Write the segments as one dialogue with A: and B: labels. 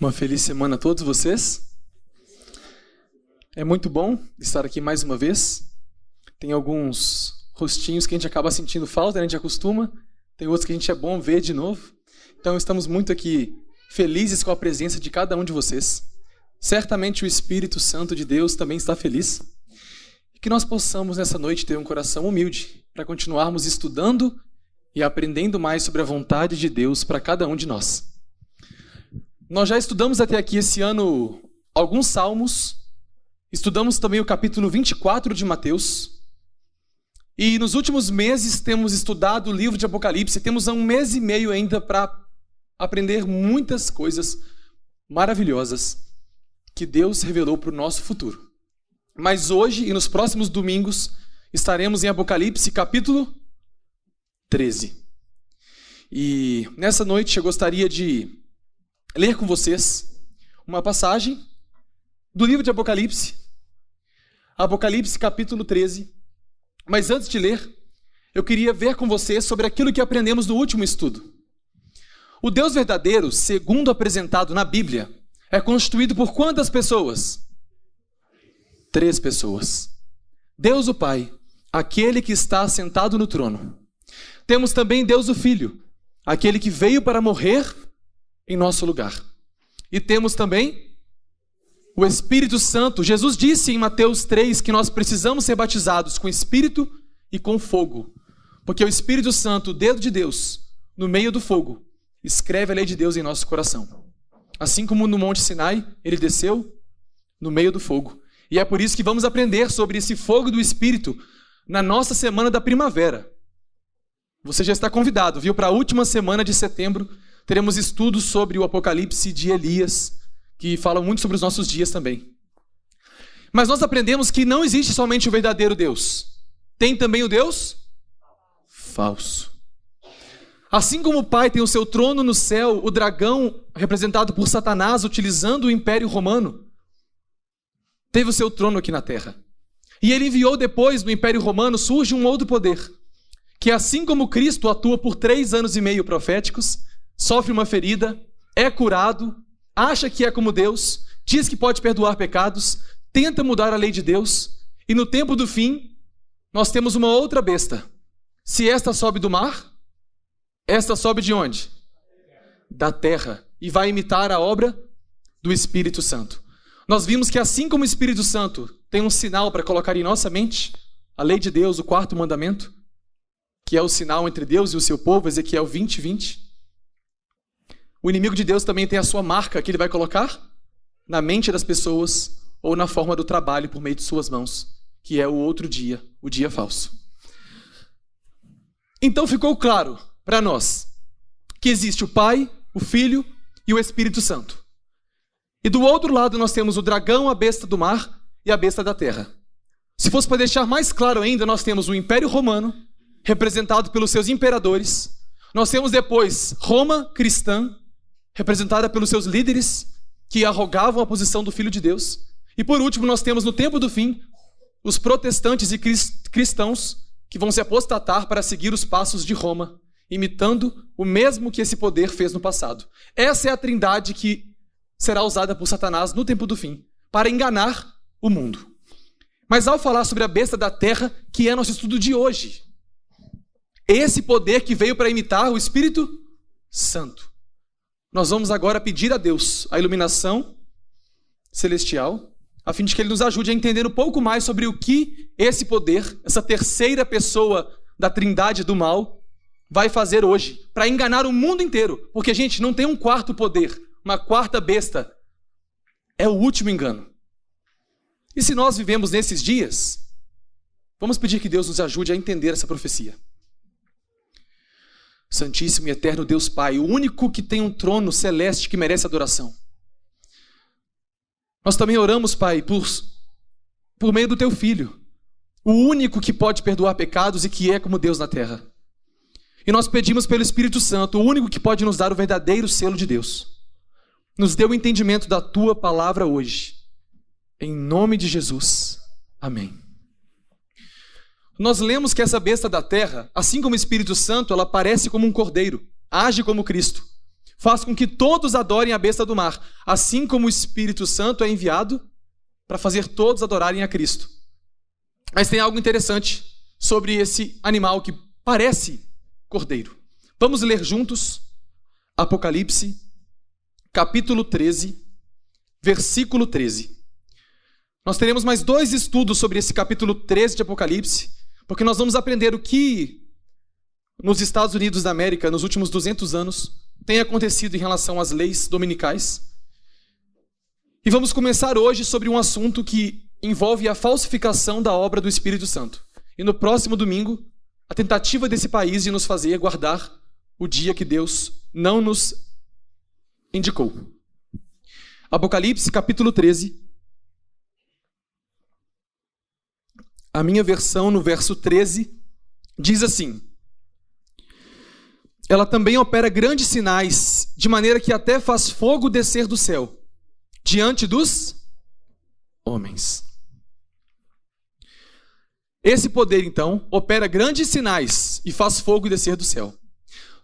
A: Uma feliz semana a todos vocês. É muito bom estar aqui mais uma vez. Tem alguns rostinhos que a gente acaba sentindo falta, a gente acostuma. Tem outros que a gente é bom ver de novo. Então estamos muito aqui felizes com a presença de cada um de vocês. Certamente o Espírito Santo de Deus também está feliz. E que nós possamos nessa noite ter um coração humilde para continuarmos estudando e aprendendo mais sobre a vontade de Deus para cada um de nós. Nós já estudamos até aqui esse ano alguns salmos, estudamos também o capítulo 24 de Mateus, e nos últimos meses temos estudado o livro de Apocalipse. Temos 1 mês e meio ainda para aprender muitas coisas maravilhosas que Deus revelou para o nosso futuro. Mas hoje e nos próximos domingos estaremos em Apocalipse capítulo 13. E nessa noite eu gostaria de ler com vocês uma passagem do livro de Apocalipse, Apocalipse capítulo 13. Mas antes de ler, eu queria ver com vocês sobre aquilo que aprendemos no último estudo. O Deus verdadeiro, segundo apresentado na Bíblia, é constituído por quantas pessoas? 3 pessoas. Deus o Pai, aquele que está sentado no trono. Temos também Deus o Filho, aquele que veio para morrer em nosso lugar. E temos também o Espírito Santo. Jesus disse em Mateus 3 que nós precisamos ser batizados com Espírito e com fogo, porque o Espírito Santo, o dedo de Deus, no meio do fogo, escreve a lei de Deus em nosso coração. Assim como no Monte Sinai, ele desceu no meio do fogo. E é por isso que vamos aprender sobre esse fogo do Espírito na nossa semana da primavera. Você já está convidado, viu? Para a última semana de setembro, teremos estudos sobre o Apocalipse de Elias, que falam muito sobre os nossos dias também. Mas nós aprendemos que não existe somente o verdadeiro Deus. Tem também o Deus falso. Assim como o Pai tem o seu trono no céu, o dragão, representado por Satanás, utilizando o Império Romano, teve o seu trono aqui na terra. E ele enviou depois do Império Romano, surge um outro poder, que assim como Cristo atua por 3 anos e meio proféticos, sofre uma ferida, é curado, acha que é como Deus, diz que pode perdoar pecados, tenta mudar a lei de Deus, e no tempo do fim, nós temos uma outra besta. Se esta sobe do mar, esta sobe de onde? Da terra, e vai imitar a obra do Espírito Santo. Nós vimos que assim como o Espírito Santo tem um sinal para colocar em nossa mente, a lei de Deus, o 4º mandamento, que é o sinal entre Deus e o seu povo, Ezequiel 20:20. O inimigo de Deus também tem a sua marca que ele vai colocar na mente das pessoas ou na forma do trabalho por meio de suas mãos, que é o outro dia, o dia falso. Então ficou claro para nós que existe o Pai, o Filho e o Espírito Santo. E do outro lado nós temos o dragão, a besta do mar e a besta da terra. Se fosse para deixar mais claro ainda, nós temos o Império Romano, representado pelos seus imperadores. Nós temos depois Roma cristã, representada pelos seus líderes, que arrogavam a posição do Filho de Deus. E por último, nós temos no tempo do fim, os protestantes e cristãos que vão se apostatar para seguir os passos de Roma, imitando o mesmo que esse poder fez no passado. Essa é a trindade que será usada por Satanás no tempo do fim, para enganar o mundo. Mas ao falar sobre a besta da terra, que é nosso estudo de hoje, esse poder que veio para imitar o Espírito Santo, nós vamos agora pedir a Deus a iluminação celestial, a fim de que Ele nos ajude a entender um pouco mais sobre o que esse poder, essa terceira pessoa da trindade do mal, vai fazer hoje, para enganar o mundo inteiro. Porque, gente, não tem um quarto poder, uma quarta besta. É o último engano. E se nós vivemos nesses dias, vamos pedir que Deus nos ajude a entender essa profecia. Santíssimo e eterno Deus Pai, o único que tem um trono celeste que merece adoração. Nós também oramos, Pai, por meio do Teu Filho, o único que pode perdoar pecados e que é como Deus na terra. E nós pedimos pelo Espírito Santo, o único que pode nos dar o verdadeiro selo de Deus. Nos dê o entendimento da Tua palavra hoje. Em nome de Jesus. Amém. Nós lemos que essa besta da terra, assim como o Espírito Santo, ela parece como um cordeiro, age como Cristo. faz com que todos adorem a besta do mar, assim como o Espírito Santo é enviado para fazer todos adorarem a Cristo. Mas tem algo interessante sobre esse animal que parece cordeiro. Vamos ler juntos Apocalipse, capítulo 13, versículo 13. Nós teremos mais 2 estudos sobre esse capítulo 13 de Apocalipse, porque nós vamos aprender o que nos Estados Unidos da América, nos últimos 200 anos, tem acontecido em relação às leis dominicais. E vamos começar hoje sobre um assunto que envolve a falsificação da obra do Espírito Santo. E no próximo domingo, a tentativa desse país de nos fazer guardar o dia que Deus não nos indicou. Apocalipse, capítulo 13. A minha versão, no verso 13, diz assim: ela também opera grandes sinais, de maneira que até faz fogo descer do céu, diante dos homens. Esse poder, então, opera grandes sinais e faz fogo descer do céu.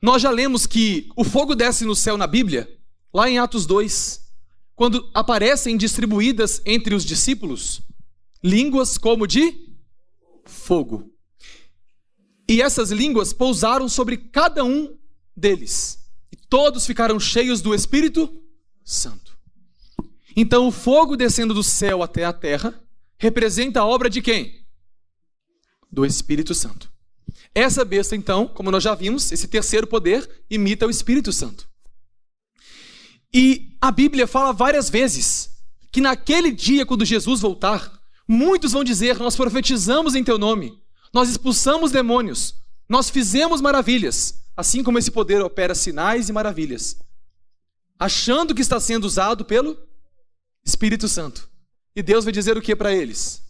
A: Nós já lemos que o fogo desce no céu na Bíblia, lá em Atos 2, quando aparecem distribuídas entre os discípulos línguas como de fogo. E essas línguas pousaram sobre cada um deles. E todos ficaram cheios do Espírito Santo. Então o fogo descendo do céu até a terra representa a obra de quem? Do Espírito Santo. Essa besta, então, como nós já vimos, esse terceiro poder imita o Espírito Santo. E a Bíblia fala várias vezes que naquele dia, quando Jesus voltar, muitos vão dizer: nós profetizamos em teu nome, nós expulsamos demônios, nós fizemos maravilhas, assim como esse poder opera sinais e maravilhas, achando que está sendo usado pelo Espírito Santo. E Deus vai dizer o que para eles?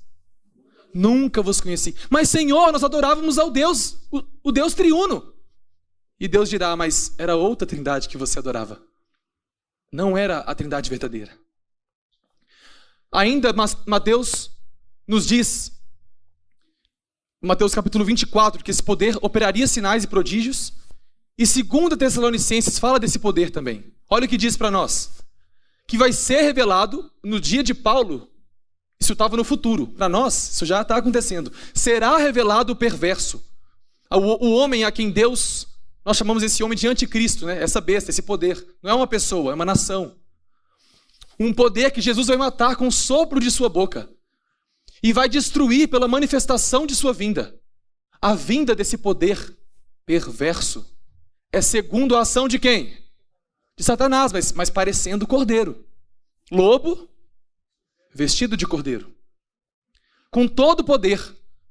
A: Nunca vos conheci. Mas Senhor, nós adorávamos ao Deus, o Deus triuno. E Deus dirá: mas era outra trindade que você adorava. Não era a trindade verdadeira. Ainda Mateus nos diz, Mateus capítulo 24, que esse poder operaria sinais e prodígios. E 2 Tessalonicenses fala desse poder também. Olha o que diz para nós: que vai ser revelado no dia de Paulo. Isso estava no futuro. Para nós, isso já está acontecendo. Será revelado o perverso. O homem a quem Deus, nós chamamos esse homem de anticristo, né? Essa besta, esse poder. Não é uma pessoa, é uma nação. Um poder que Jesus vai matar com o sopro de sua boca. E vai destruir pela manifestação de sua vinda. A vinda desse poder perverso é segundo a ação de quem? De Satanás, mas parecendo cordeiro. Lobo vestido de cordeiro. Com todo poder,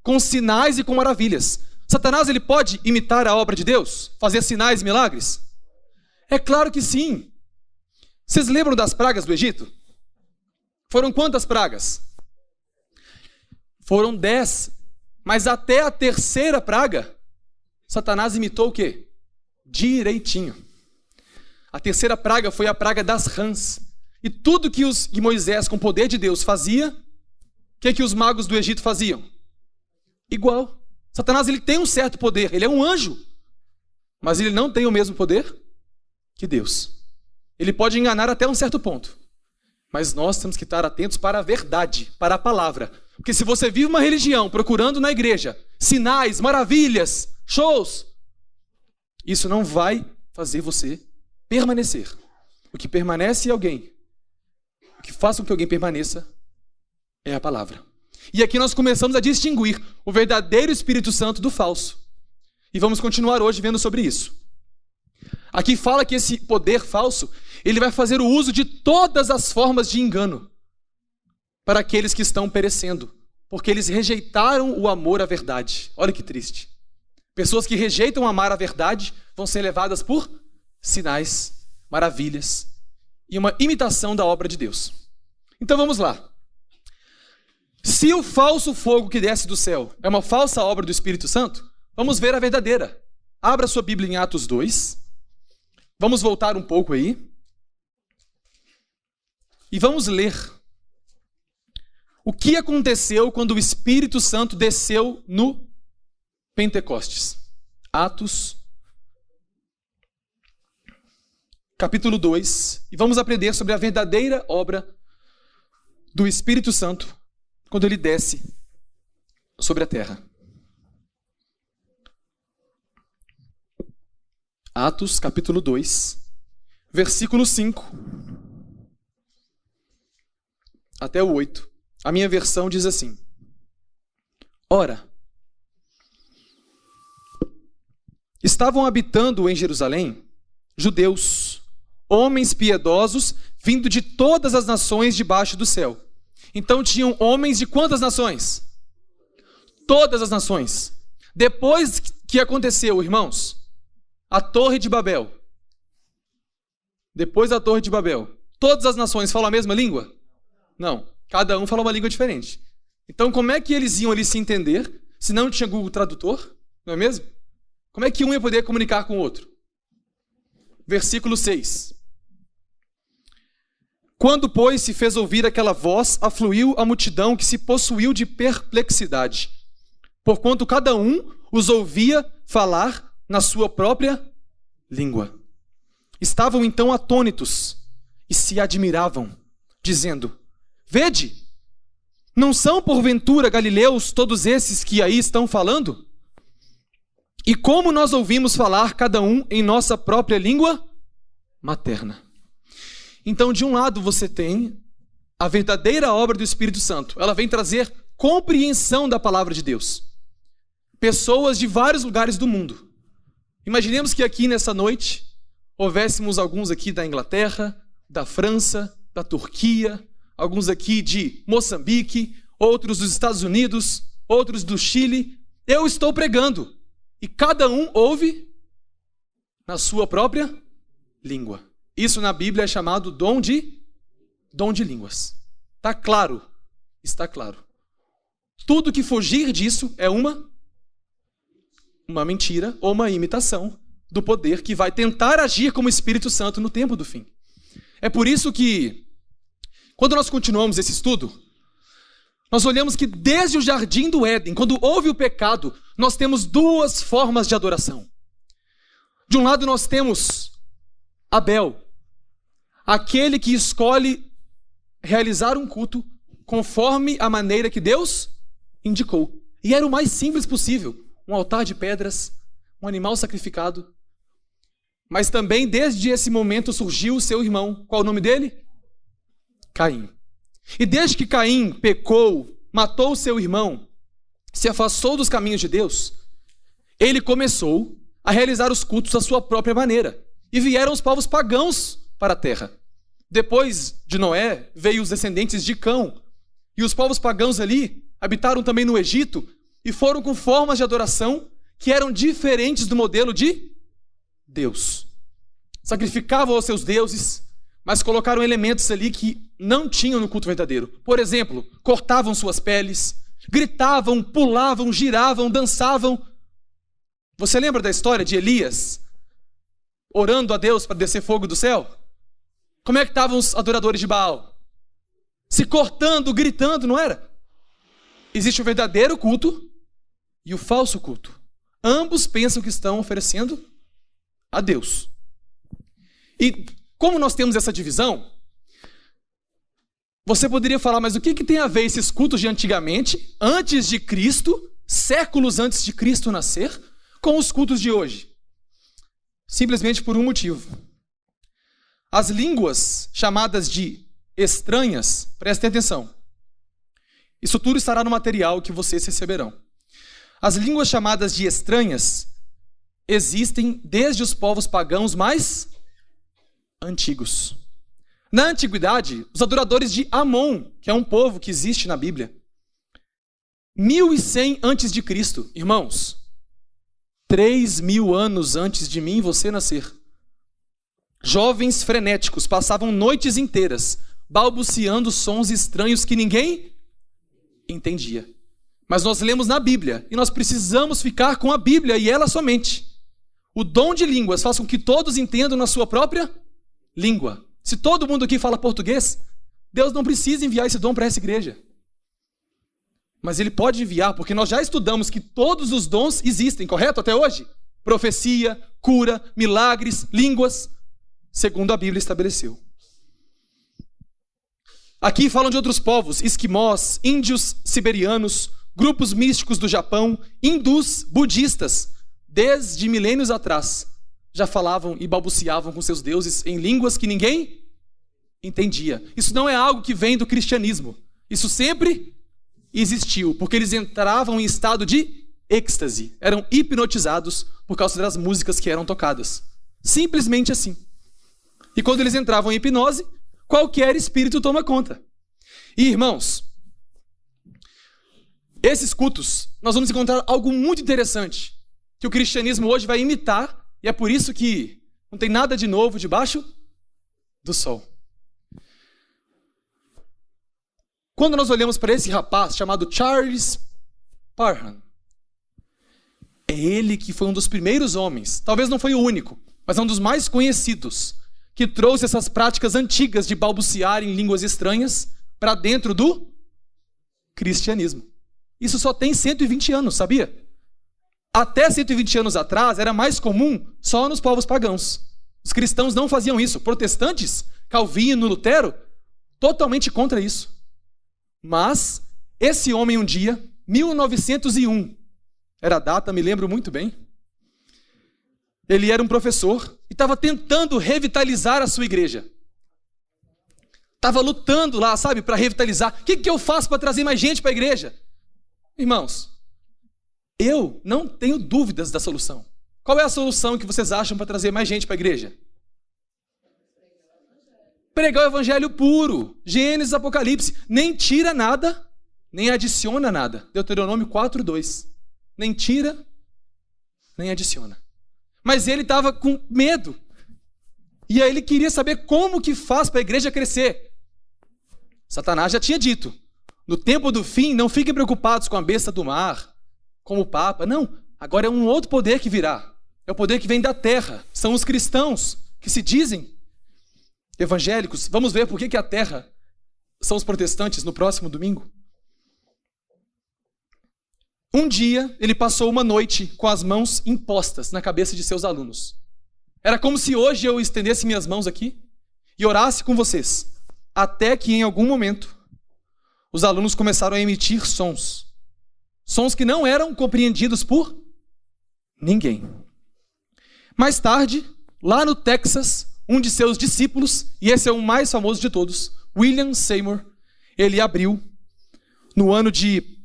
A: com sinais e com maravilhas. Satanás, ele pode imitar a obra de Deus? Fazer sinais e milagres? É claro que sim. Vocês lembram das pragas do Egito? Foram quantas pragas? Foram 10. Mas até a terceira praga, Satanás imitou o quê? Direitinho. A terceira praga foi a praga das rãs. E tudo que Moisés, com o poder de Deus, fazia, o que os magos do Egito faziam? Igual. Satanás, ele tem um certo poder, ele é um anjo, mas ele não tem o mesmo poder que Deus. Ele pode enganar até um certo ponto, mas nós temos que estar atentos para a verdade, para a palavra. Porque se você vive uma religião procurando na igreja sinais, maravilhas, shows, isso não vai fazer você permanecer. O que permanece é alguém. O que faz com que alguém permaneça é a palavra. E aqui nós começamos a distinguir o verdadeiro Espírito Santo do falso. E vamos continuar hoje vendo sobre isso. Aqui fala que esse poder falso, ele vai fazer o uso de todas as formas de engano para aqueles que estão perecendo, porque eles rejeitaram o amor à verdade. Olha que triste. Pessoas que rejeitam amar a verdade vão ser levadas por sinais, maravilhas e uma imitação da obra de Deus. Então vamos lá. Se o falso fogo que desce do céu é uma falsa obra do Espírito Santo, vamos ver a verdadeira. Abra sua Bíblia em Atos 2. Vamos voltar um pouco aí. E vamos ler o que aconteceu quando o Espírito Santo desceu no Pentecostes. Atos, capítulo 2, e vamos aprender sobre a verdadeira obra do Espírito Santo quando ele desce sobre a terra. Atos, capítulo 2, versículo 5 até o 8. A minha versão diz assim: Ora, estavam habitando em Jerusalém judeus, homens piedosos, vindo de todas as nações debaixo do céu. Então tinham homens de quantas nações? Todas as nações. Depois que aconteceu, irmãos, a Torre de Babel. Depois da Torre de Babel, todas as nações falam a mesma língua? Não. Cada um fala uma língua diferente. Então como é que eles iam ali se entender se não tinha Google Tradutor? Não é mesmo? Como é que um ia poder comunicar com o outro? Versículo 6. Quando, pois, se fez ouvir aquela voz, afluiu a multidão que se possuiu de perplexidade, porquanto cada um os ouvia falar na sua própria língua. Estavam então atônitos e se admiravam, dizendo: Vede, não são porventura galileus todos esses que aí estão falando? E como nós ouvimos falar cada um em nossa própria língua materna. Então, de um lado, você tem a verdadeira obra do Espírito Santo. Ela vem trazer compreensão da palavra de Deus. Pessoas de vários lugares do mundo. Imaginemos que aqui nessa noite houvéssemos alguns aqui da Inglaterra, da França, da Turquia, alguns aqui de Moçambique, outros dos Estados Unidos, outros do Chile. Eu estou pregando e cada um ouve na sua própria língua. Isso na Bíblia é chamado dom de línguas. Está claro? Está claro. Tudo que fugir disso é uma mentira ou uma imitação do poder que vai tentar agir como Espírito Santo no tempo do fim. É por isso que, quando nós continuamos esse estudo, nós olhamos que desde o jardim do Éden, quando houve o pecado, nós temos duas formas de adoração. De um lado nós temos Abel, aquele que escolhe realizar um culto conforme a maneira que Deus indicou. E era o mais simples possível. Um altar de pedras, um animal sacrificado. Mas também desde esse momento surgiu o seu irmão. Qual o nome dele? Caim. E desde que Caim pecou, matou o seu irmão, se afastou dos caminhos de Deus, ele começou a realizar os cultos à sua própria maneira. E vieram os povos pagãos para a terra. Depois de Noé, veio os descendentes de Cão. E os povos pagãos ali habitaram também no Egito e foram com formas de adoração que eram diferentes do modelo de Deus. Sacrificavam aos seus deuses, mas colocaram elementos ali que não tinham no culto verdadeiro. Por exemplo, cortavam suas peles, gritavam, pulavam, giravam, dançavam. Você lembra da história de Elias orando a Deus para descer fogo do céu? Como é que estavam os adoradores de Baal? Se cortando, gritando, não era? Existe o verdadeiro culto e o falso culto. Ambos pensam que estão oferecendo a Deus. E como nós temos essa divisão, você poderia falar, mas o que tem a ver esses cultos de antigamente, antes de Cristo, séculos antes de Cristo nascer, com os cultos de hoje? Simplesmente por um motivo. As línguas chamadas de estranhas, prestem atenção. Isso tudo estará no material que vocês receberão. As línguas chamadas de estranhas existem desde os povos pagãos mais antigos. Na antiguidade, os adoradores de Amon, que é um povo que existe na Bíblia, 1100 antes de Cristo, irmãos, 3000 anos antes de mim e você nascer. Jovens frenéticos passavam noites inteiras balbuciando sons estranhos que ninguém entendia. Mas nós lemos na Bíblia e nós precisamos ficar com a Bíblia e ela somente. O dom de línguas faz com que todos entendam na sua própria língua. Se todo mundo aqui fala português, Deus não precisa enviar esse dom para essa igreja. Mas Ele pode enviar, porque nós já estudamos que todos os dons existem, correto? Até hoje? Profecia, cura, milagres, línguas. segundo a Bíblia estabeleceu. Aqui falam de outros povos, esquimós, índios siberianos, grupos místicos do Japão, hindus, budistas, desde milênios atrás, já falavam e balbuciavam com seus deuses em línguas que ninguém entendia. Isso não é algo que vem do cristianismo. Isso sempre existiu, porque eles entravam em estado de êxtase, eram hipnotizados por causa das músicas que eram tocadas. Simplesmente assim. E quando eles entravam em hipnose, qualquer espírito toma conta. E, irmãos, esses cultos, nós vamos encontrar algo muito interessante, que o cristianismo hoje vai imitar, e é por isso que não tem nada de novo debaixo do sol. Quando nós olhamos para esse rapaz chamado Charles Parham, é ele que foi um dos primeiros homens, talvez não foi o único, mas é um dos mais conhecidos, que trouxe essas práticas antigas de balbuciar em línguas estranhas para dentro do cristianismo. Isso só tem 120 anos, sabia? Até 120 anos atrás era mais comum só nos povos pagãos. Os cristãos não faziam isso. Protestantes, Calvino, Lutero, totalmente contra isso. Mas esse homem um dia, 1901, era a data, me lembro muito bem, ele era um professor e estava tentando revitalizar a sua igreja. Estava lutando lá, sabe, para revitalizar. O que eu faço para trazer mais gente para a igreja? Irmãos, eu não tenho dúvidas da solução. Qual é a solução que vocês acham para trazer mais gente para a igreja? Pregar o evangelho puro. Gênesis, Apocalipse. Nem tira nada, nem adiciona nada. Deuteronômio 4:2. Nem tira, nem adiciona. Mas ele estava com medo. E aí ele queria saber como que faz para a igreja crescer. Satanás já tinha dito: no tempo do fim, não fiquem preocupados com a besta do mar, com o Papa. Não, agora é um outro poder que virá. É o poder que vem da terra. São os cristãos que se dizem evangélicos. Vamos ver por que a terra são os protestantes no próximo domingo. Um dia, ele passou uma noite com as mãos impostas na cabeça de seus alunos. Era como se hoje eu estendesse minhas mãos aqui e orasse com vocês. Até que, em algum momento, os alunos começaram a emitir sons. Sons que não eram compreendidos por ninguém. Mais tarde, lá no Texas, um de seus discípulos, e esse é o mais famoso de todos, William Seymour, ele abriu, no ano de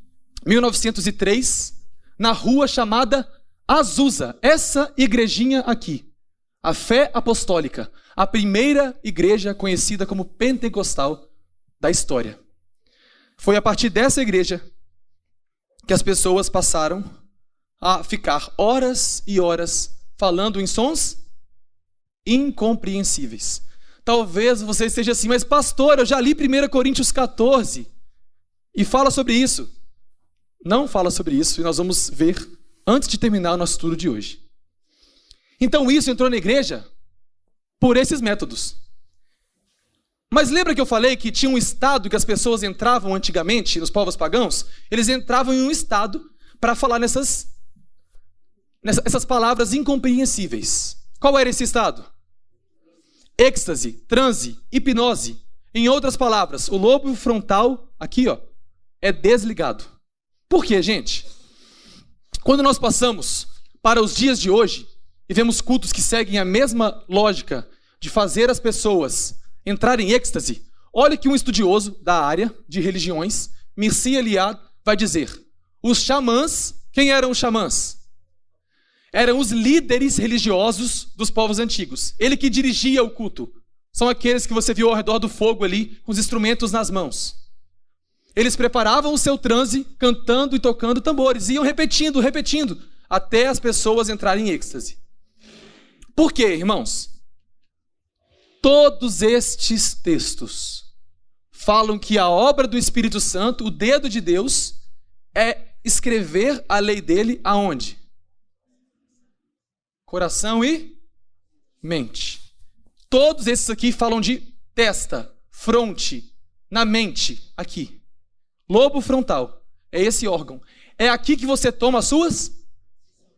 A: 1903, na rua chamada Azusa, essa igrejinha aqui, a Fé Apostólica, a primeira igreja conhecida como pentecostal da história. Foi a partir dessa igreja que as pessoas passaram a ficar horas e horas falando em sons incompreensíveis. Talvez você esteja assim: mas pastor, eu já li 1 Coríntios 14 e fala sobre isso. Não fala sobre isso, e nós vamos ver antes de terminar o nosso estudo de hoje. Então isso entrou na igreja por esses métodos. Mas lembra que eu falei que tinha um estado que as pessoas entravam antigamente, nos povos pagãos? Eles entravam em um estado para falar essas palavras incompreensíveis. Qual era esse estado? Êxtase, transe, hipnose. Em outras palavras, o lobo frontal, aqui ó, é desligado. Por quê, gente? Quando nós passamos para os dias de hoje e vemos cultos que seguem a mesma lógica de fazer as pessoas entrarem em êxtase, olha que um estudioso da área de religiões, Mircea Eliade, vai dizer: os xamãs, quem eram os xamãs? Eram os líderes religiosos dos povos antigos. Ele que dirigia o culto. São aqueles que você viu ao redor do fogo ali, com os instrumentos nas mãos. Eles preparavam o seu transe, cantando e tocando tambores. Iam repetindo, até as pessoas entrarem em êxtase. Por quê, irmãos? Todos estes textos falam que a obra do Espírito Santo, o dedo de Deus, é escrever a lei dele aonde? Coração e mente. Todos esses aqui falam de testa, fronte, na mente, aqui. Lobo frontal, é esse órgão. É aqui que você toma as suas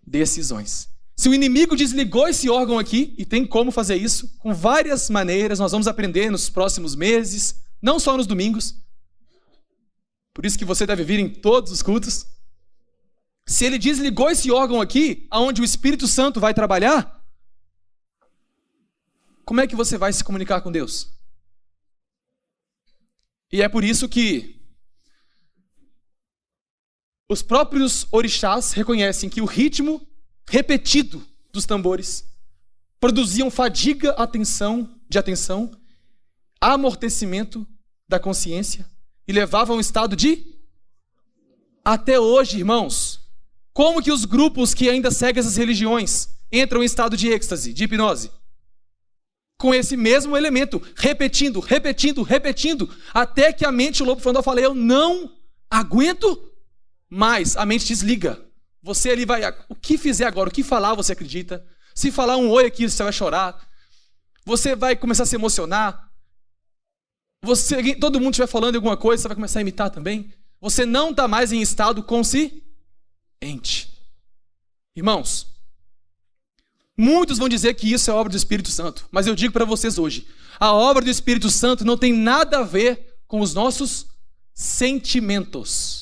A: decisões. Se o inimigo desligou esse órgão aqui, e tem como fazer isso, com várias maneiras, nós vamos aprender nos próximos meses, não só nos domingos. Por isso que você deve vir em todos os cultos. Se ele desligou esse órgão aqui, aonde o Espírito Santo vai trabalhar, como é que você vai se comunicar com Deus? E é por isso que os próprios orixás reconhecem que o ritmo repetido dos tambores produziam fadiga de atenção, amortecimento da consciência e levavam a um estado de... Até hoje, irmãos, como que os grupos que ainda seguem essas religiões entram em estado de êxtase, de hipnose? Com esse mesmo elemento, repetindo, até que a mente, o lobo frontal fala, eu não aguento mais, a mente desliga. Você ali vai, o que fizer agora, o que falar você acredita. Se falar um oi aqui, você vai chorar. Você vai começar a se emocionar. Todo mundo estiver falando alguma coisa, você vai começar a imitar também. Você não está mais em estado consciente. Irmãos, muitos vão dizer que isso é obra do Espírito Santo, mas eu digo para vocês hoje, a obra do Espírito Santo não tem nada a ver com os nossos sentimentos.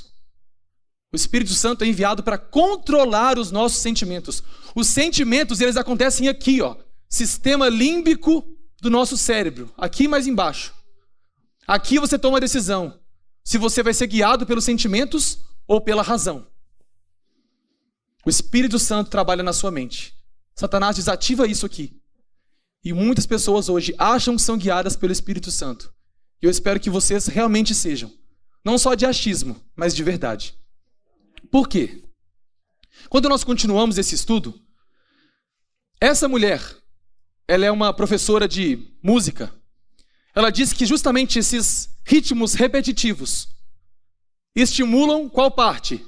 A: O Espírito Santo é enviado para controlar os nossos sentimentos. Os sentimentos, eles acontecem aqui, ó, sistema límbico do nosso cérebro, aqui mais embaixo. Aqui você toma a decisão se você vai ser guiado pelos sentimentos ou pela razão. O Espírito Santo trabalha na sua mente. Satanás desativa isso aqui. E muitas pessoas hoje acham que são guiadas pelo Espírito Santo. E eu espero que vocês realmente sejam. Não só de achismo, mas de verdade. Por quê? Quando nós continuamos esse estudo, essa mulher, ela é uma professora de música. Ela diz que justamente esses ritmos repetitivos estimulam qual parte?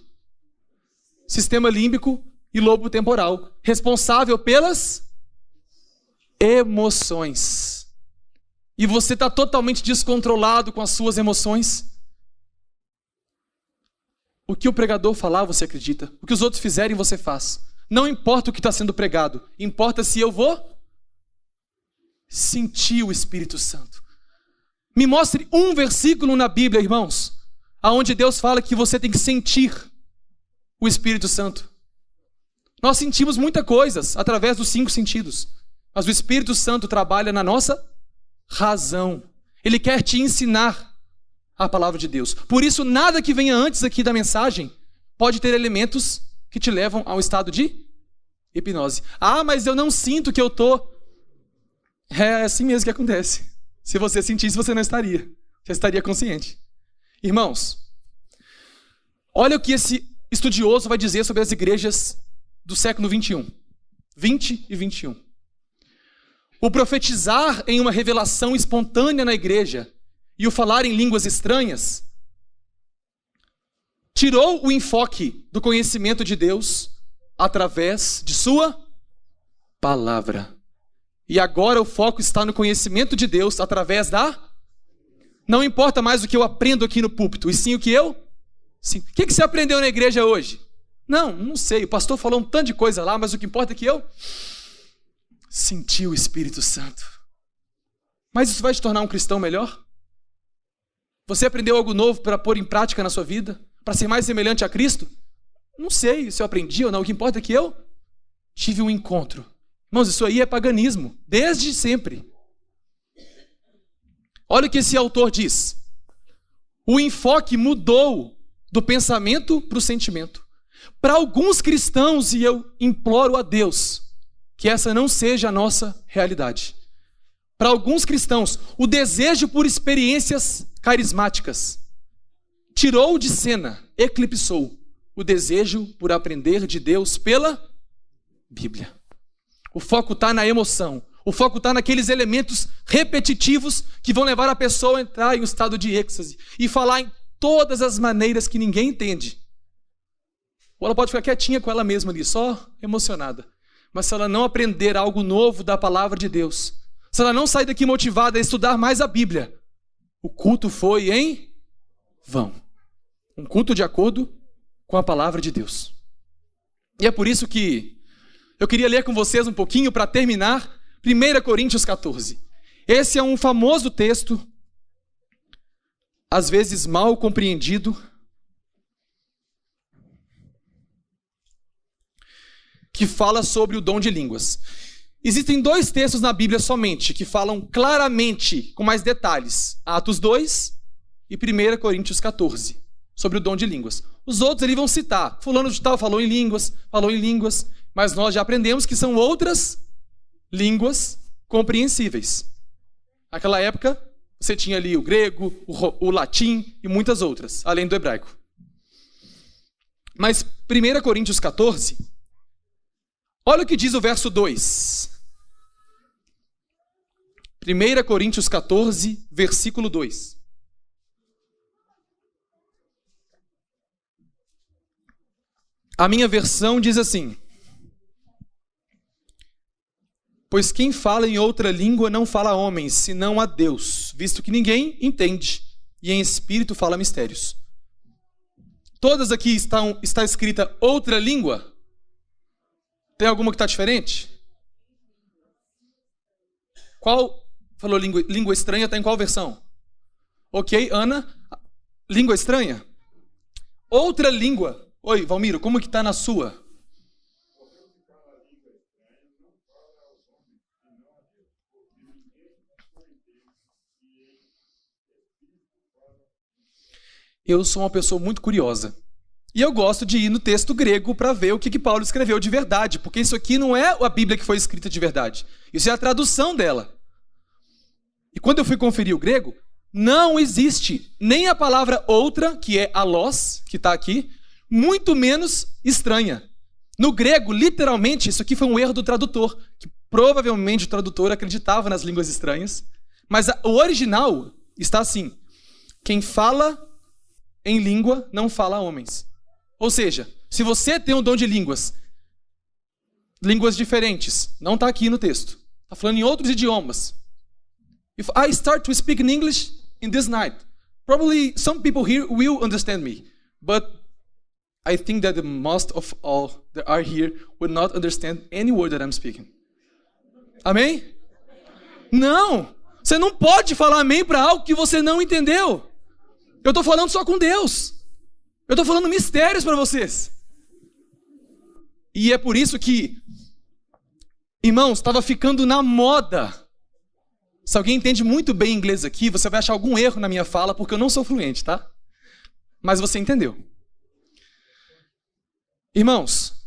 A: Sistema límbico e lobo temporal, responsável pelas emoções. E você está totalmente descontrolado com as suas emoções. O que o pregador falar, você acredita. O que os outros fizerem, você faz. Não importa o que está sendo pregado. Importa se eu vou sentir o Espírito Santo. Me mostre um versículo na Bíblia, irmãos, aonde Deus fala que você tem que sentir o Espírito Santo. Nós sentimos muitas coisas através dos 5 sentidos. Mas o Espírito Santo trabalha na nossa razão. Ele quer te ensinar a palavra de Deus. Por isso, nada que venha antes aqui da mensagem pode ter elementos que te levam a um estado de hipnose. Ah, mas eu não sinto que eu estou... É assim mesmo que acontece. Se você sentisse, você não estaria. Você estaria consciente. Irmãos, olha o que esse estudioso vai dizer sobre as igrejas do século 21. 20 e 21. O profetizar em uma revelação espontânea na igreja e o falar em línguas estranhas tirou o enfoque do conhecimento de Deus através de sua palavra. E agora o foco está no conhecimento de Deus através da... Não importa mais o que eu aprendo aqui no púlpito, e sim o que eu... Sim. O que você aprendeu na igreja hoje? Não sei. O pastor falou um tanto de coisa lá, mas o que importa é que eu senti o Espírito Santo. Mas isso vai te tornar um cristão melhor? Você aprendeu algo novo para pôr em prática na sua vida? Para ser mais semelhante a Cristo? Não sei se eu aprendi ou não. O que importa é que eu tive um encontro. Irmãos, isso aí é paganismo, desde sempre. Olha o que esse autor diz. O enfoque mudou do pensamento para o sentimento. Para alguns cristãos, e eu imploro a Deus que essa não seja a nossa realidade. Para alguns cristãos, o desejo por experiências carismáticas tirou de cena, eclipsou o desejo por aprender de Deus pela Bíblia. O foco está na emoção. O foco está naqueles elementos repetitivos que vão levar a pessoa a entrar em um estado de êxtase e falar em todas as maneiras que ninguém entende. Ou ela pode ficar quietinha com ela mesma ali, só emocionada. Mas se ela não aprender algo novo da palavra de Deus, se ela não sair daqui motivada a estudar mais a Bíblia, o culto foi em vão. Um culto de acordo com a palavra de Deus. E é por isso que eu queria ler com vocês um pouquinho para terminar 1 Coríntios 14. Esse é um famoso texto, às vezes mal compreendido, que fala sobre o dom de línguas. Existem 2 textos na Bíblia somente, que falam claramente, com mais detalhes. Atos 2 e 1 Coríntios 14, sobre o dom de línguas. Os outros ali vão citar, fulano de tal falou em línguas, mas nós já aprendemos que são outras línguas compreensíveis. Naquela época, você tinha ali o grego, o latim e muitas outras, além do hebraico. Mas 1 Coríntios 14, olha o que diz o verso 2. 1 Coríntios 14, versículo 2. A minha versão diz assim: pois quem fala em outra língua não fala a homens, senão a Deus, visto que ninguém entende, e em espírito fala mistérios. Todas aqui está escrita outra língua? Tem alguma que está diferente? Qual? Falou língua estranha, está em qual versão? Ok, Ana, língua estranha? Outra língua. Oi, Valmiro, como que está na sua? Eu sou uma pessoa muito curiosa. E eu gosto de ir no texto grego para ver o que Paulo escreveu de verdade, porque isso aqui não é a Bíblia que foi escrita de verdade. Isso é a tradução dela. E quando eu fui conferir o grego, não existe nem a palavra outra, que é alós, que está aqui, muito menos estranha. No grego, literalmente, isso aqui foi um erro do tradutor, que provavelmente o tradutor acreditava nas línguas estranhas, mas o original está assim: quem fala em língua não fala a homens. Ou seja, se você tem um dom de línguas diferentes, não está aqui no texto, está falando em outros idiomas. If I start to speak in English in this night, probably some people here will understand me, but I think that the most of all that are here will not understand any word that I'm speaking. Amém? Não! Você não pode falar amém para algo que você não entendeu. Eu estou falando só com Deus. Eu estou falando mistérios para vocês. E é por isso que, irmãos, estava ficando na moda. Se alguém entende muito bem inglês aqui, você vai achar algum erro na minha fala, porque eu não sou fluente, tá? Mas você entendeu. Irmãos,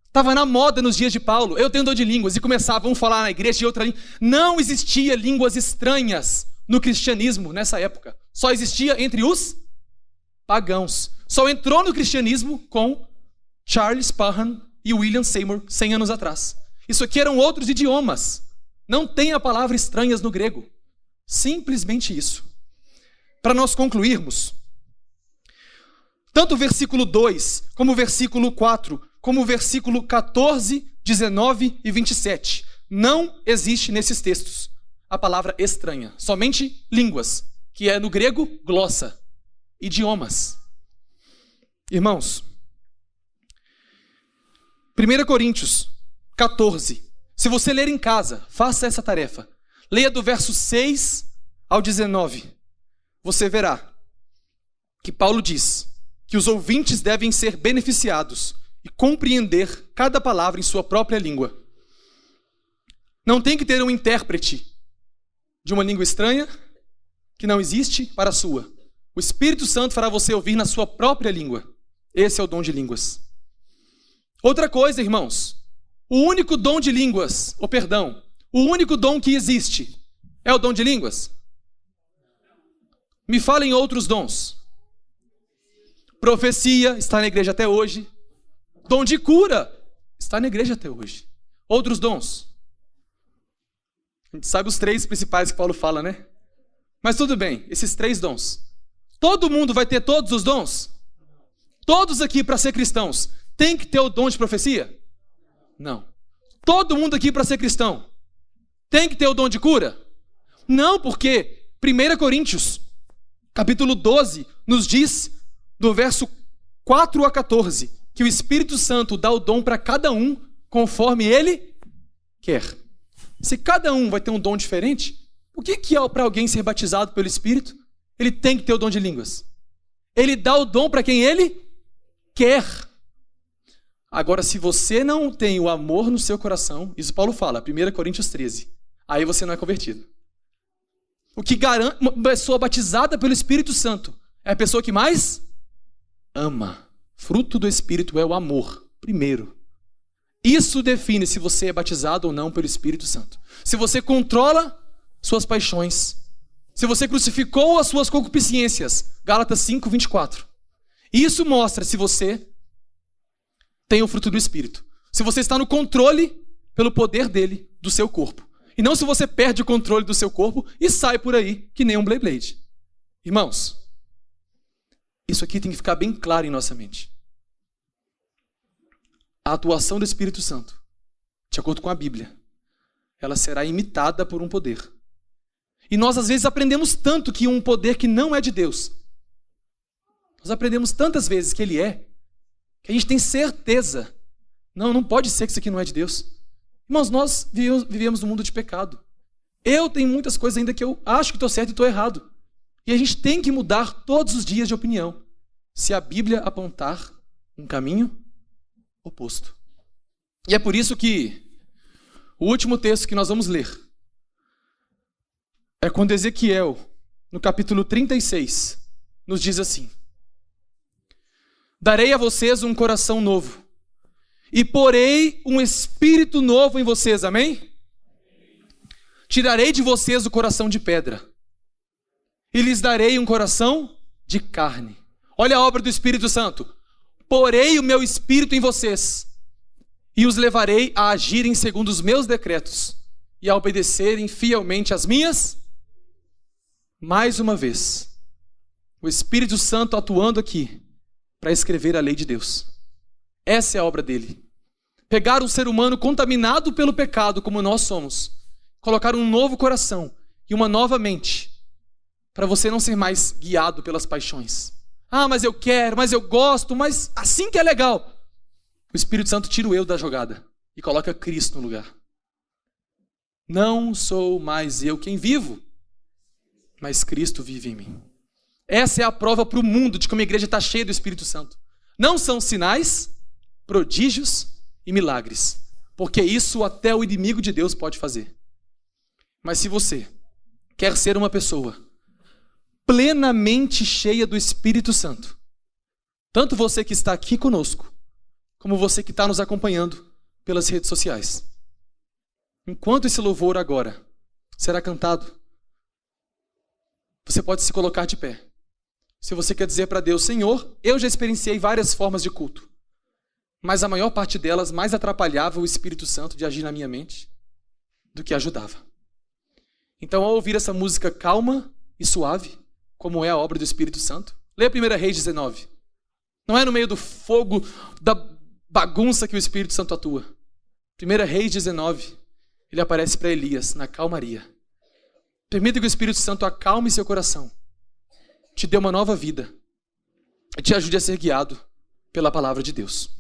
A: estava na moda nos dias de Paulo. Eu tenho dom de línguas e começavam a falar na igreja de outra língua. Não existia línguas estranhas no cristianismo nessa época. Só existia entre os pagãos. Só entrou no cristianismo com Charles Parham e William Seymour 100 anos atrás. Isso aqui eram outros idiomas. Não tem a palavra estranhas no grego. Simplesmente isso. Para nós concluirmos, tanto o versículo 2, como o versículo 4, como o versículo 14, 19 e 27, não existe nesses textos a palavra estranha. Somente línguas, que é no grego, glossa, idiomas. Irmãos, 1 Coríntios 14. Se você ler em casa, faça essa tarefa. Leia do verso 6 ao 19. Você verá que Paulo diz que os ouvintes devem ser beneficiados e compreender cada palavra em sua própria língua. Não tem que ter um intérprete de uma língua estranha que não existe para a sua. O Espírito Santo fará você ouvir na sua própria língua. Esse é o dom de línguas. Outra coisa, irmãos, o único dom de línguas, o único dom que existe é o dom de línguas? Me falem outros dons. Profecia está na igreja até hoje. Dom de cura está na igreja até hoje. Outros dons? A gente sabe os 3 principais que Paulo fala, né? Mas tudo bem, esses 3 dons. Todo mundo vai ter todos os dons? Todos aqui, para ser cristãos, tem que ter o dom de profecia? Não. Todo mundo aqui, para ser cristão, tem que ter o dom de cura? Não, porque 1 Coríntios, capítulo 12, nos diz, do verso 4 a 14, que o Espírito Santo dá o dom para cada um conforme Ele quer. Se cada um vai ter um dom diferente, o que é para alguém ser batizado pelo Espírito? Ele tem que ter o dom de línguas. Ele dá o dom para quem Ele quer. Agora, se você não tem o amor no seu coração, isso Paulo fala, 1 Coríntios 13, aí você não é convertido. O que garante uma pessoa batizada pelo Espírito Santo é a pessoa que mais ama. Fruto do Espírito é o amor, primeiro. Isso define se você é batizado ou não pelo Espírito Santo. Se você controla suas paixões, se você crucificou as suas concupiscências, Gálatas 5, 24. Isso mostra se você tem o fruto do Espírito. Se você está no controle pelo poder dele, do seu corpo. E não se você perde o controle do seu corpo e sai por aí que nem um Beyblade. Irmãos, isso aqui tem que ficar bem claro em nossa mente. A atuação do Espírito Santo, de acordo com a Bíblia, ela será imitada por um poder. E nós às vezes aprendemos tanto que um poder que não é de Deus. Nós aprendemos tantas vezes que ele é, que a gente tem certeza. Não pode ser que isso aqui não é de Deus. Irmãos, nós vivemos num mundo de pecado. Eu tenho muitas coisas ainda que eu acho que estou certo e estou errado. E a gente tem que mudar todos os dias de opinião, se a Bíblia apontar um caminho oposto. E é por isso que o último texto que nós vamos ler é quando Ezequiel, no capítulo 36, nos diz assim: darei a vocês um coração novo e porei um espírito novo em vocês, amém? Tirarei de vocês o coração de pedra e lhes darei um coração de carne. Olha a obra do Espírito Santo. Porei o meu espírito em vocês e os levarei a agirem segundo os meus decretos e a obedecerem fielmente as minhas. Mais uma vez, o Espírito Santo atuando aqui para escrever a lei de Deus. Essa é a obra dele. Pegar um ser humano contaminado pelo pecado como nós somos, colocar um novo coração e uma nova mente, para você não ser mais guiado pelas paixões. Ah, mas eu quero, mas eu gosto, mas assim que é legal. O Espírito Santo tira o eu da jogada e coloca Cristo no lugar. Não sou mais eu quem vivo, mas Cristo vive em mim. Essa é a prova para o mundo de como a igreja está cheia do Espírito Santo. Não são sinais, prodígios e milagres, porque isso até o inimigo de Deus pode fazer. Mas se você quer ser uma pessoa plenamente cheia do Espírito Santo, tanto você que está aqui conosco, como você que está nos acompanhando pelas redes sociais, enquanto esse louvor agora será cantado, você pode se colocar de pé. Se você quer dizer para Deus: Senhor, eu já experienciei várias formas de culto, mas a maior parte delas mais atrapalhava o Espírito Santo de agir na minha mente do que ajudava. Então, ao ouvir essa música calma e suave, como é a obra do Espírito Santo, lê 1 Reis 19. Não é no meio do fogo, da bagunça que o Espírito Santo atua. 1 Reis 19, ele aparece para Elias na calmaria. Permita que o Espírito Santo acalme seu coração, te dê uma nova vida e te ajude a ser guiado pela palavra de Deus.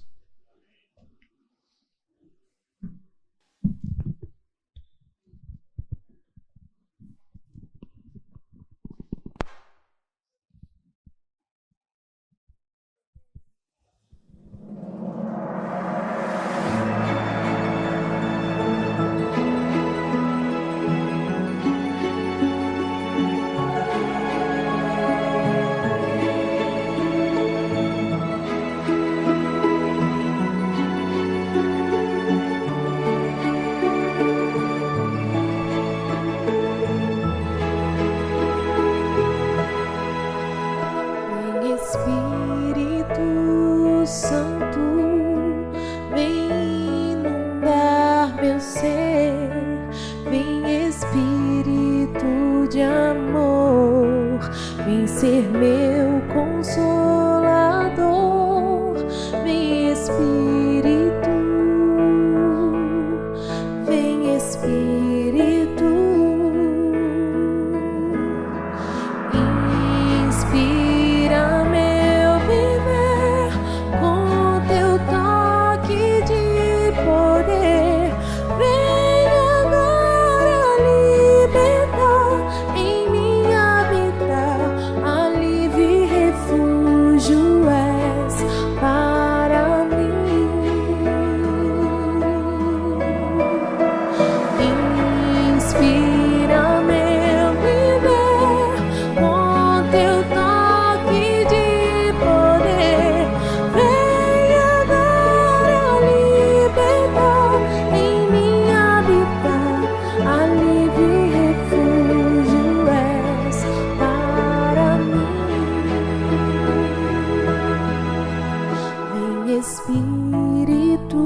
B: Espírito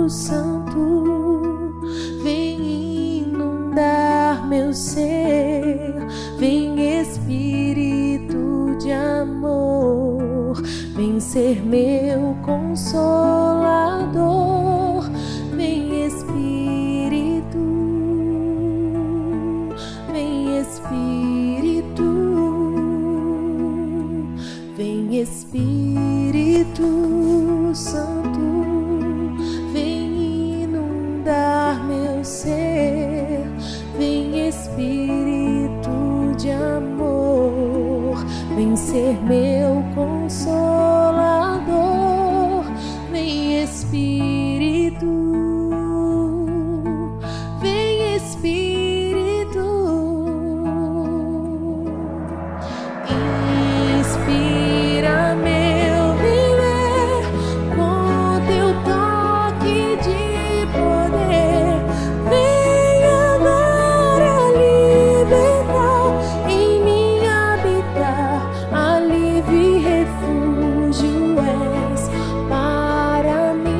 B: Santo, vem inundar meu ser. Vem Espírito de amor, vem ser meu consolador. Vem Espírito, vem Espírito, vem Espírito Santo, vem inundar meu ser. Vem Espírito de amor, vem ser meu consolador. Vem Espírito, vem Espírito, inspira meu viver com teu toque de poder. Vem agora libertar, em mim habitar, alívio e refúgio és para mim.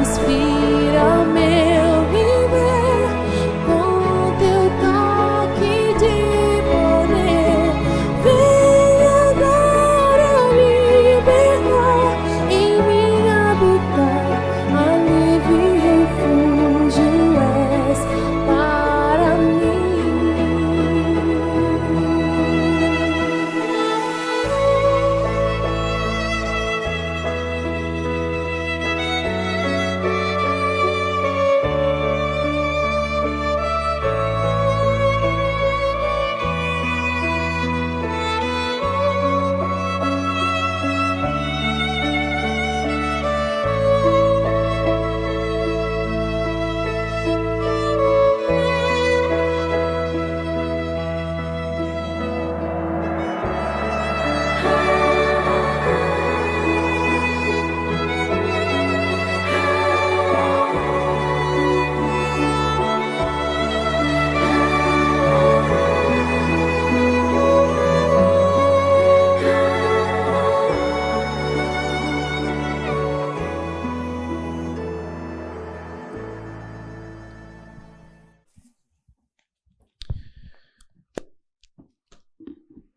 B: Inspira meu viver com teu toque de poder. Vem agora libertar, em mim habitar, alívio e refúgio és para mim.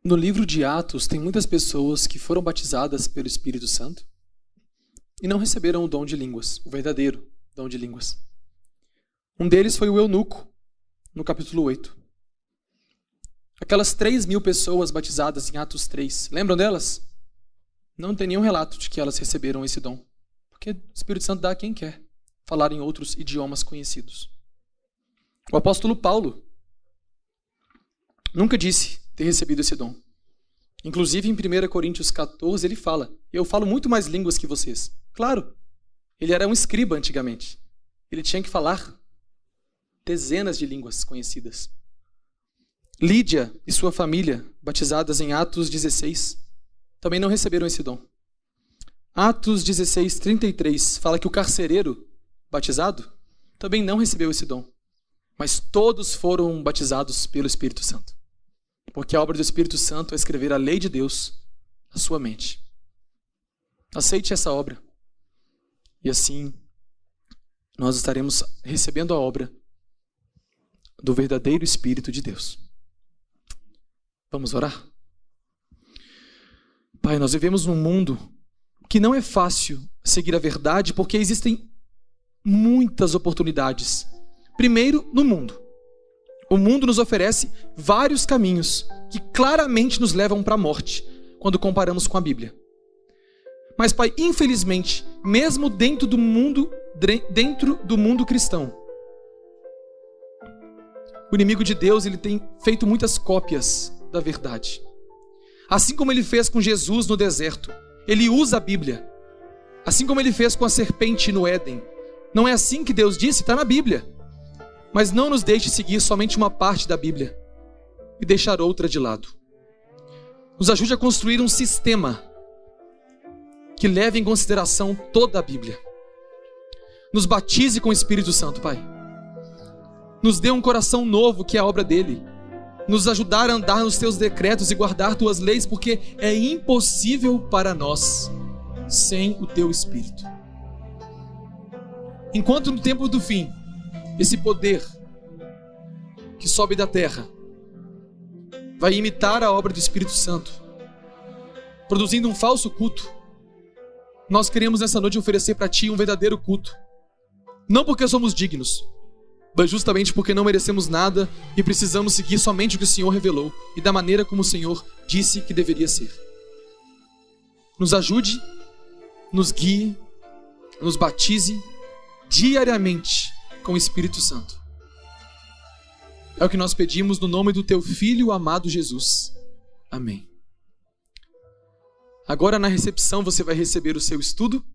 A: No livro de Atos, tem muitas pessoas que foram batizadas pelo Espírito Santo e não receberam o dom de línguas, o verdadeiro dom de línguas. Um deles foi o eunuco, no capítulo 8. Aquelas 3.000 pessoas batizadas em Atos 3, lembram delas? Não tem nenhum relato de que elas receberam esse dom, porque o Espírito Santo dá a quem quer falar em outros idiomas conhecidos. O apóstolo Paulo nunca disse ter recebido esse dom. Inclusive em 1 Coríntios 14 ele fala: eu falo muito mais línguas que vocês. Claro, ele era um escriba antigamente. Ele tinha que falar dezenas de línguas conhecidas. Lídia e sua família, batizadas em Atos 16, também não receberam esse dom. Atos 16, 33 fala que o carcereiro batizado também não recebeu esse dom. Mas todos foram batizados pelo Espírito Santo. Porque a obra do Espírito Santo é escrever a lei de Deus na sua mente. Aceite essa obra. E assim, nós estaremos recebendo a obra do verdadeiro Espírito de Deus. Vamos orar? Pai, nós vivemos num mundo que não é fácil seguir a verdade, porque existem muitas oportunidades. Primeiro, no mundo. O mundo nos oferece vários caminhos que claramente nos levam para a morte, quando comparamos com a Bíblia. Mas, Pai, infelizmente, mesmo dentro do mundo cristão, o inimigo de Deus ele tem feito muitas cópias da verdade. Assim como ele fez com Jesus no deserto, ele usa a Bíblia. Assim como ele fez com a serpente no Éden. Não é assim que Deus disse? Está na Bíblia. Mas não nos deixe seguir somente uma parte da Bíblia e deixar outra de lado. Nos ajude a construir um sistema que leve em consideração toda a Bíblia. Nos batize com o Espírito Santo, Pai. Nos dê um coração novo, que é a obra dele. nos ajudar a andar nos teus decretos e guardar tuas leis, porque é impossível para nós sem o teu Espírito. Enquanto no tempo do fim, esse poder que sobe da terra vai imitar a obra do Espírito Santo, produzindo um falso culto, nós queremos nessa noite oferecer para ti um verdadeiro culto. Não porque somos dignos, mas justamente porque não merecemos nada e precisamos seguir somente o que o Senhor revelou e da maneira como o Senhor disse que deveria ser. Nos ajude, nos guie, nos batize diariamente com o Espírito Santo. É o que nós pedimos no nome do teu Filho amado Jesus. Amém. Agora na recepção você vai receber o seu estudo.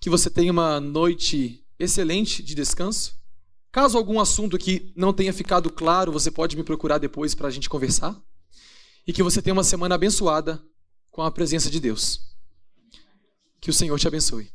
A: Que você tenha uma noite excelente de descanso. Caso algum assunto aqui não tenha ficado claro, você pode me procurar depois para a gente conversar. E que você tenha uma semana abençoada com a presença de Deus. Que o Senhor te abençoe.